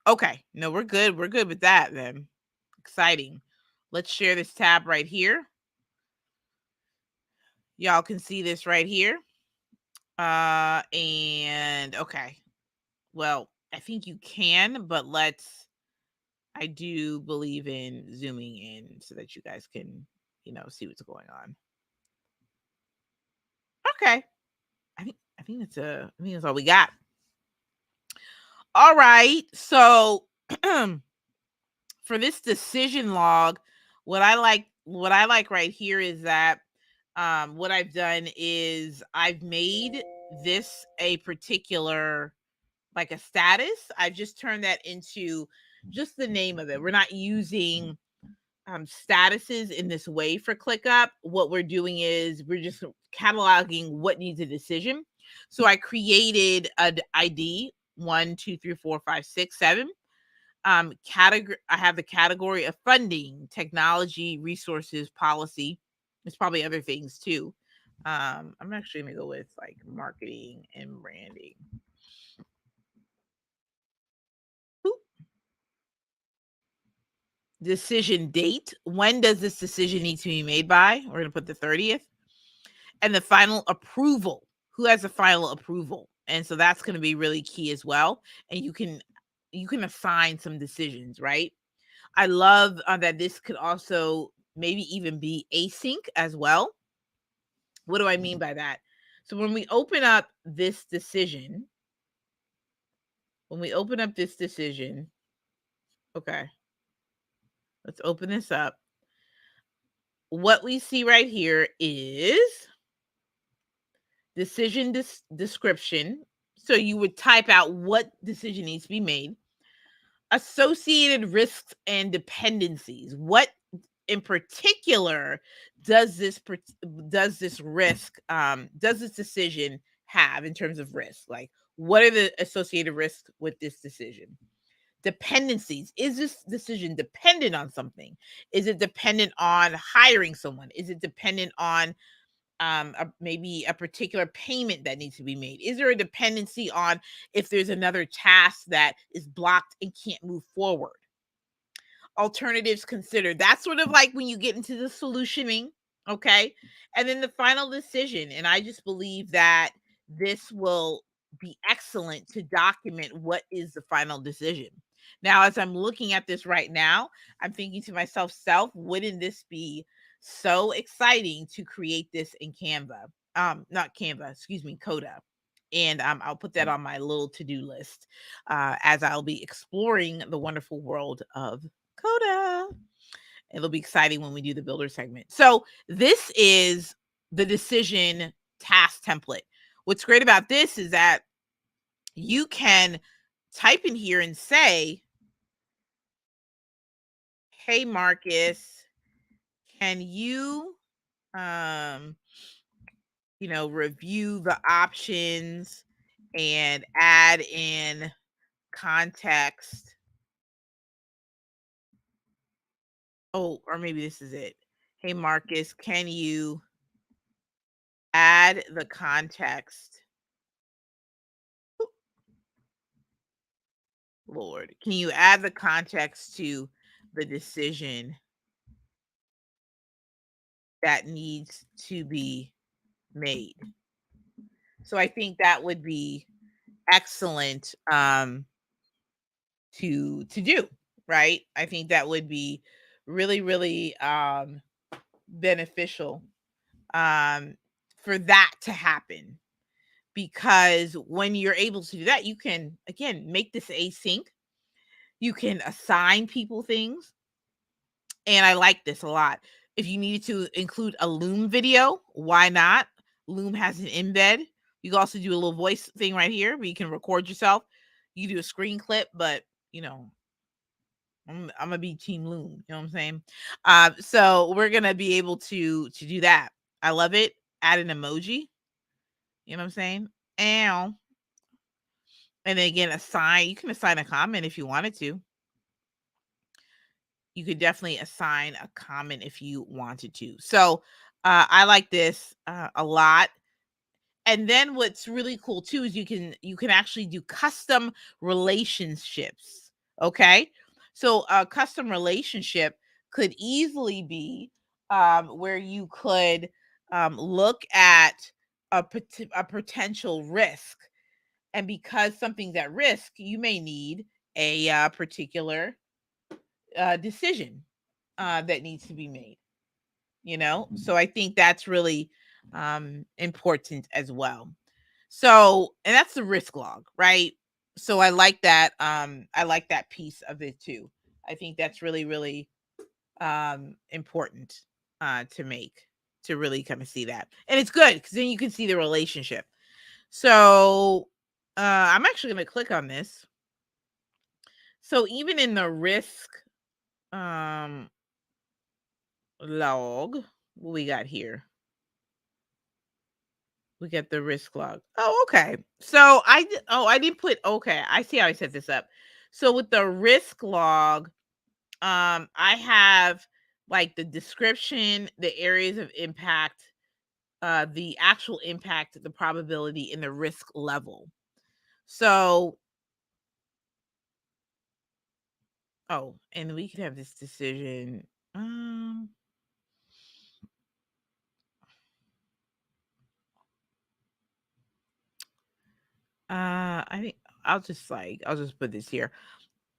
Okay, no, we're good. We're good with that then. Exciting. Let's share this tab right here. Y'all can see this right here. And okay. Well, I think you can, but I do believe in zooming in so that you guys can, see what's going on. Okay. I think that's all we got. All right. So for this decision log, what I like right here is that what I've done is I've made this a particular, like a status. I've just turned that into just the name of it. We're not using statuses in this way for ClickUp. What we're doing is we're just cataloging what needs a decision. So I created an ID 1, 2, 3, 4, 5, 6, 7. Category. I have the category of funding, technology, resources, policy. There's probably other things too. I'm actually gonna go with like marketing and branding. Oop. Decision date. When does this decision need to be made by? We're gonna put the 30th. And the final approval. Who has the final approval? And so that's going to be really key as well. And you can assign some decisions, right? I love that this could also maybe even be async as well. What do I mean by that? So when we open up this decision, okay, let's open this up. What we see right here is decision description. So you would type out what decision needs to be made, associated risks and dependencies. What in particular does this risk does this decision have in terms of risk? Like, what are the associated risks with this decision? Dependencies. Is this decision dependent on something? Is it dependent on hiring someone? Is it dependent on maybe a particular payment that needs to be made? Is there a dependency on if there's another task that is blocked and can't move forward? Alternatives considered. That's sort of like when you get into the solutioning, okay? And then the final decision. And I just believe that this will be excellent to document what is the final decision. Now, as I'm looking at this right now, I'm thinking to myself, wouldn't this be so exciting to create this in Canva? Not Canva, excuse me, Coda. And I'll put that on my little to-do list as I'll be exploring the wonderful world of Coda. It'll be exciting when we do the builder segment. So this is the decision task template. What's great about this is that you can type in here and say, hey, Marcus, can you, review the options and add in context? Oh, or maybe this is it. Hey, Marcus, can you add the context? Lord, can you add the context to the decision that needs to be made? So I think that would be excellent to do, right? I think that would be really, really beneficial for that to happen, because when you're able to do that, you can again make this async. You can assign people things, and I like this a lot. If you needed to include a Loom video, why not? Loom has an embed. You can also do a little voice thing right here where you can record yourself. You do a screen clip, but I'm gonna be team Loom. You know what I'm saying? So we're gonna be able to do that. I love it. Add an emoji. You know what I'm saying? And then again, you can assign a comment if you wanted to. You could definitely assign a comment if you wanted to. So I like this a lot. And then what's really cool too is you can actually do custom relationships. Okay, so a custom relationship could easily be where you could look at a potential risk, and because something's at risk, you may need a particular decision that needs to be made. So I think that's really important as well. So, and that's the risk log, right? So I like that. I like that piece of it too. I think that's really, really important to make, to really kind of see that. And it's good because then you can see the relationship. So I'm actually going to click on this. So even in the risk log, what we got here? We get the risk log. Oh, okay. So I didn't put, okay. I see how I set this up. So with the risk log, I have like the description, the areas of impact, the actual impact, the probability, and the risk level. So, and we could have this decision. I think I'll just put this here.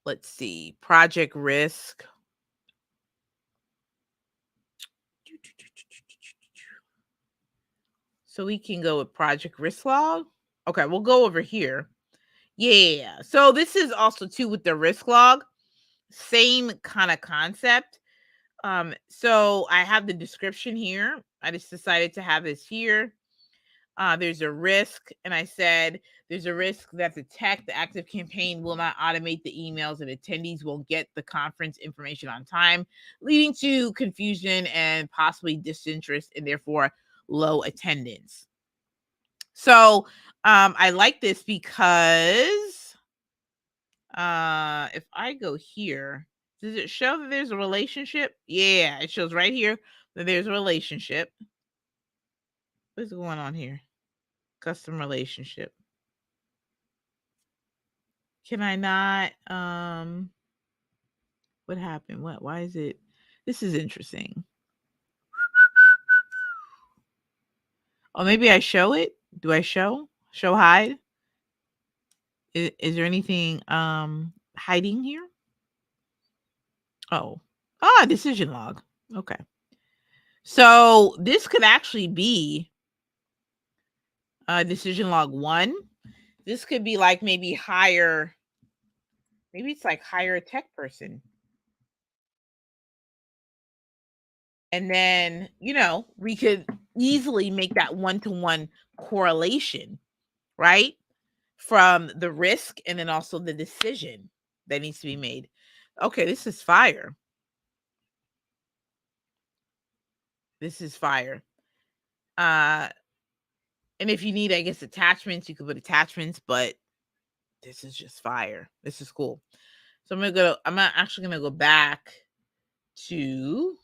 Let's see. Project risk. So we can go with project risk log. Okay, we'll go over here. Yeah. So this is also too with the risk log. Same kind of concept. So I have the description here. I just decided to have this here. There's a risk, and I said there's a risk that the active campaign will not automate the emails and attendees won't get the conference information on time, leading to confusion and possibly disinterest and therefore low attendance. So I like this because if I go here, does it show that there's a relationship? Yeah, it shows right here that there's a relationship. What's going on here? Custom relationship. Can I not what happened? Why is it? This is interesting. Oh, maybe I show it. Do I show hide? Is there anything hiding here? Oh. Decision log. Okay. So this could actually be decision log 1. This could be like maybe it's like hire a tech person. And then, we could easily make that one-to-one correlation, right? From the risk and then also the decision that needs to be made. Okay, this is fire. This is fire. And if you need, I guess, attachments, you could put attachments, but this is just fire. This is cool. So I'm actually gonna go back to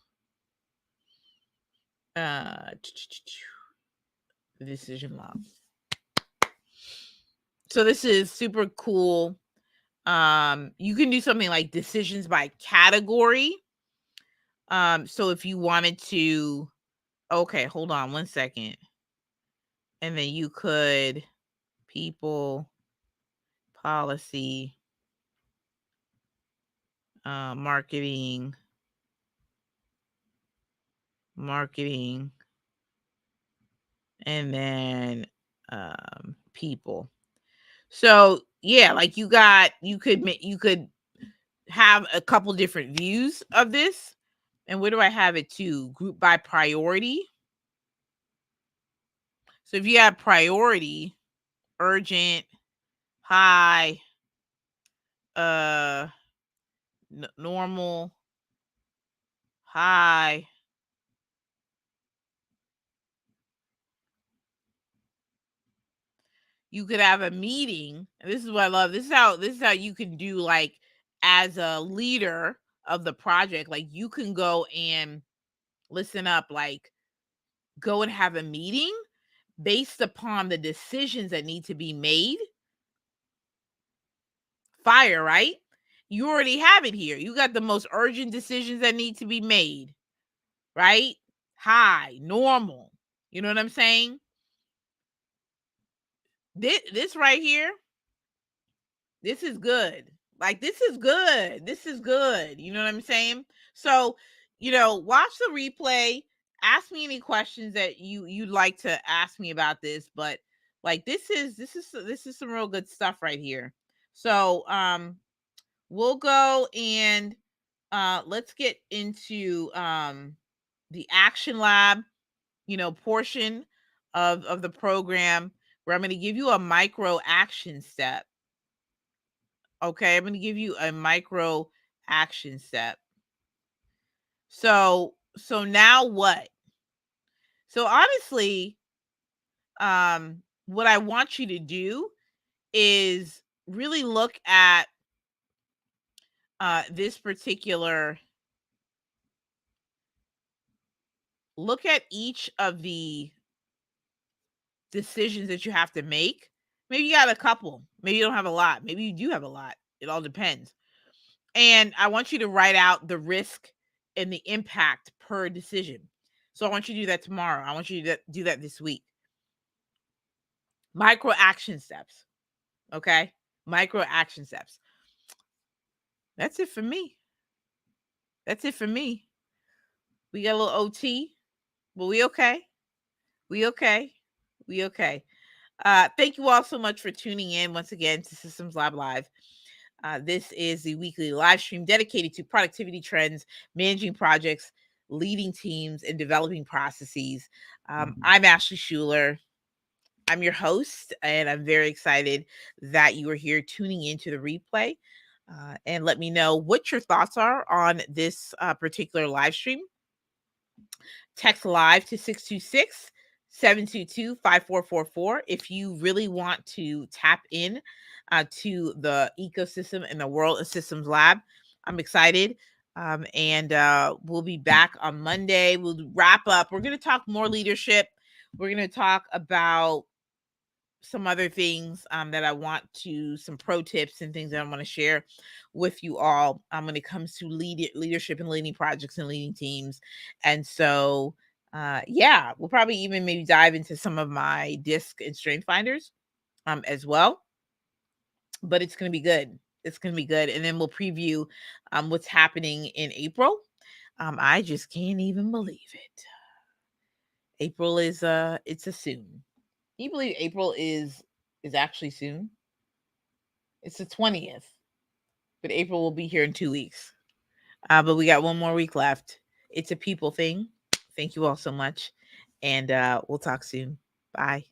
the decision log. So this is super cool. You can do something like decisions by category. So if you wanted to, okay, hold on 1 second. And then you could people, policy, marketing, and then people. So yeah, like you could have a couple different views of this. And where do I have it to? Group by priority. So if you have priority, urgent, high, normal, high, you could have a meeting. And this is what I love. This is how you can do, like, as a leader of the project, like you can go and listen up, like go and have a meeting based upon the decisions that need to be made. Fire, right? You already have it here. You got the most urgent decisions that need to be made, right? High, normal. You know what I'm saying? This right here, this is good. Like, this is good. This is good. You know what I'm saying? So, watch the replay. Ask me any questions that you'd like to ask me about this. But like, this is some real good stuff right here. So, we'll go and let's get into the action lab, portion of the program, where I'm going to give you a micro action step. Okay, I'm going to give you a micro action step. So now what? So honestly, what I want you to do is really look at this particular, look at each of the decisions that you have to make. Maybe you got a couple, maybe you don't have a lot, maybe you do have a lot. It all depends. And I want you to write out the risk and the impact per decision. So I want you to do that tomorrow. I want you to do that this week. Micro action steps. Okay? Micro action steps. That's it for me. That's it for me. We got a little OT, but we okay. We okay. We okay. Thank you all so much for tuning in once again to Systems Lab Live. This is the weekly live stream dedicated to productivity trends, managing projects, leading teams, and developing processes. I'm Ashley Schuler. I'm your host, and I'm very excited that you are here tuning into the replay. And let me know what your thoughts are on this particular live stream. Text live to 626-722-5444 if you really want to tap in to the ecosystem and the World of Systems Lab. I'm excited. And we'll be back on Monday. We'll wrap up. We're going to talk more leadership. We're going to talk about some other things that I want to, some pro tips and things that I want to share with you all when it comes to leadership and leading projects and leading teams. And so, yeah, we'll probably even maybe dive into some of my disc and strength finders as well. But it's going to be good. It's going to be good. And then we'll preview what's happening in April. I just can't even believe it. April is it's a soon. Can you believe April is actually soon? It's the 20th, but April will be here in 2 weeks. But we got one more week left. It's a people thing. Thank you all so much, and we'll talk soon. Bye.